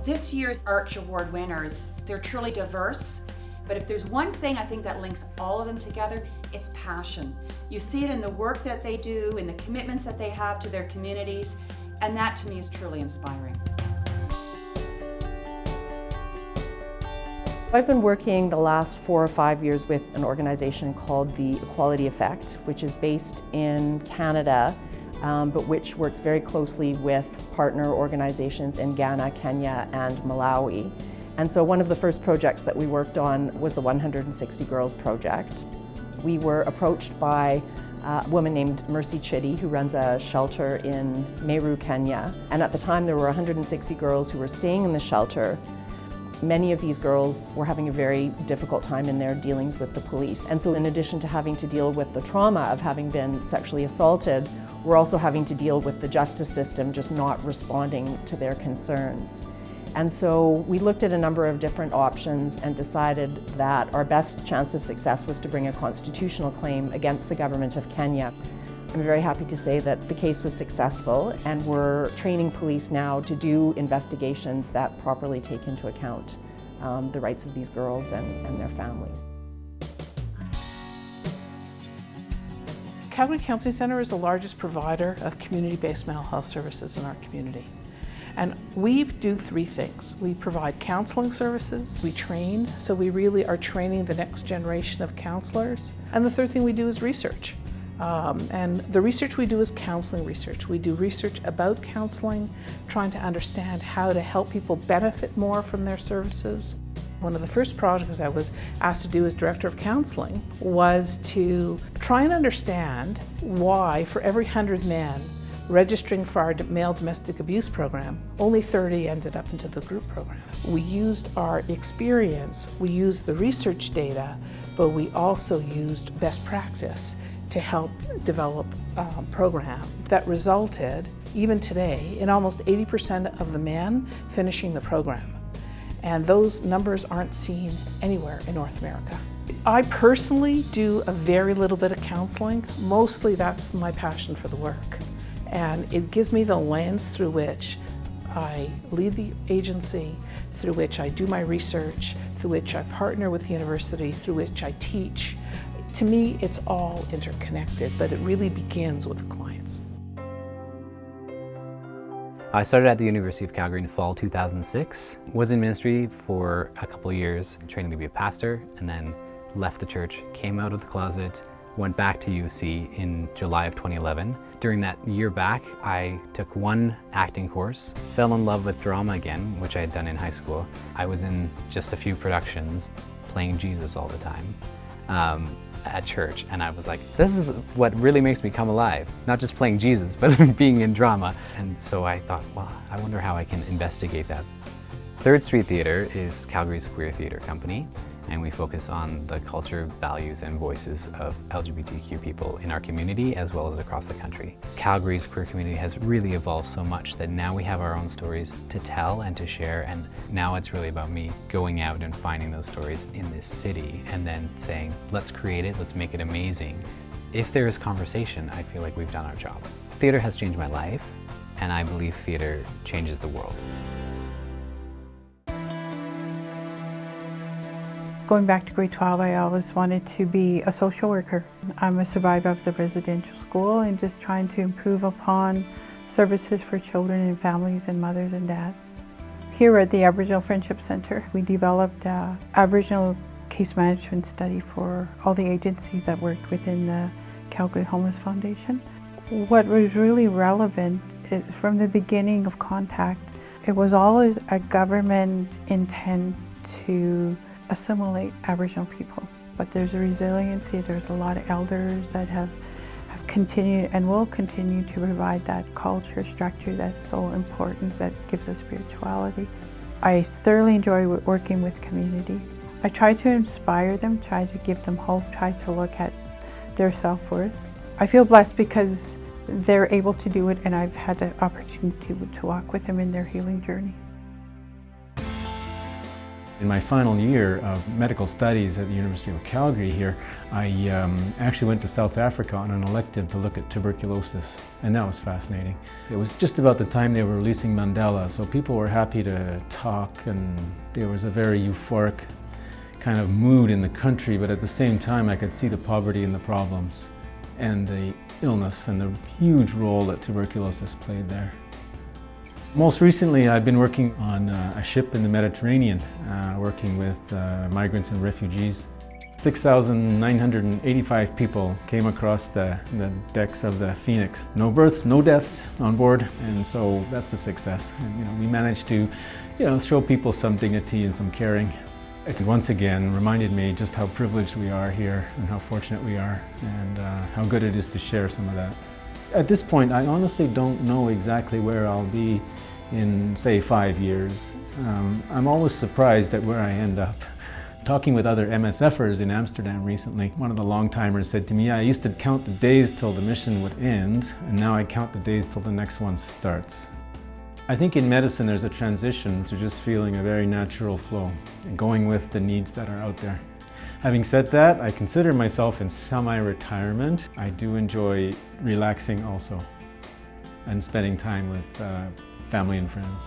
This year's Arch Award winners, they're truly diverse, but if there's one thing I think that links all of them together, it's passion. You see it in the work that they do, in the commitments that they have to their communities, and that to me is truly inspiring. I've been working the last 4 or 5 years with an organization called the Equality Effect, which is based in Canada, but which works very closely with partner organizations in Ghana, Kenya, and Malawi. And so one of the first projects that we worked on was the 160 Girls Project. We were approached by a woman named Mercy Chitty, who runs a shelter in Meru, Kenya. And at the time there were 160 girls who were staying in the shelter. Many of these girls were having a very difficult time in their dealings with the police. And so in addition to having to deal with the trauma of having been sexually assaulted, we're also having to deal with the justice system just not responding to their concerns. And so we looked at a number of different options and decided that our best chance of success was to bring a constitutional claim against the government of Kenya. I'm very happy to say that the case was successful, and we're training police now to do investigations that properly take into account the rights of these girls and their families. Calgary Counseling Centre is the largest provider of community-based mental health services in our community. And we do 3 things. We provide counseling services, we train, so we really are training the next generation of counselors. And the third thing we do is research. And the research we do is counseling research. We do research about counseling, trying to understand how to help people benefit more from their services. One of the first projects I was asked to do as Director of Counseling was to try and understand why for every 100 men registering for our male domestic abuse program, only 30 ended up into the group program. We used our experience, we used the research data, but we also used best practice to help develop a program that resulted, even today, in almost 80% of the men finishing the program. And those numbers aren't seen anywhere in North America. I personally do a very little bit of counseling. Mostly that's my passion for the work. And it gives me the lens through which I lead the agency, through which I do my research, through which I partner with the university, through which I teach. To me, it's all interconnected, but it really begins with the clients. I started at the University of Calgary in fall 2006, was in ministry for a couple of years, training to be a pastor, and then left the church, came out of the closet, went back to UC in July of 2011. During that year back, I took one acting course, fell in love with drama again, which I had done in high school. I was in just a few productions, playing Jesus all the time at church, and I was like, this is what really makes me come alive. Not just playing Jesus, but being in drama. And so I thought, well, I wonder how I can investigate that. Third Street Theatre is Calgary's queer theatre company, and we focus on the culture, values, and voices of LGBTQ people in our community as well as across the country. Calgary's queer community has really evolved so much that now we have our own stories to tell and to share, and now it's really about me going out and finding those stories in this city and then saying, let's create it, let's make it amazing. If there is conversation, I feel like we've done our job. Theatre has changed my life, and I believe theatre changes the world. Going back to grade 12, I always wanted to be a social worker. I'm a survivor of the residential school and just trying to improve upon services for children and families and mothers and dads. Here at the Aboriginal Friendship Centre, we developed an Aboriginal case management study for all the agencies that worked within the Calgary Homeless Foundation. What was really relevant is from the beginning of contact, it was always a government intent to assimilate Aboriginal people. But there's a resiliency, there's a lot of elders that have continued and will continue to provide that culture structure that's so important, that gives us spirituality. I thoroughly enjoy working with community. I try to inspire them, try to give them hope, try to look at their self-worth. I feel blessed because they're able to do it, and I've had the opportunity to walk with them in their healing journey. In my final year of medical studies at the University of Calgary here, I actually went to South Africa on an elective to look at tuberculosis, and that was fascinating. It was just about the time they were releasing Mandela, so people were happy to talk, and there was a very euphoric kind of mood in the country, but at the same time I could see the poverty and the problems and the illness and the huge role that tuberculosis played there. Most recently, I've been working on a ship in the Mediterranean, working with migrants and refugees. 6,985 people came across the decks of the Phoenix. No births, no deaths on board, and so that's a success. And, we managed to, show people some dignity and some caring. It's once again reminded me just how privileged we are here and how fortunate we are, and how good it is to share some of that. At this point, I honestly don't know exactly where I'll be in, say, 5 years. I'm always surprised at where I end up. Talking with other MSFers in Amsterdam recently, one of the long-timers said to me, I used to count the days till the mission would end, and now I count the days till the next one starts. I think in medicine there's a transition to just feeling a very natural flow, and going with the needs that are out there. Having said that, I consider myself in semi-retirement. I do enjoy relaxing also, and spending time with family and friends.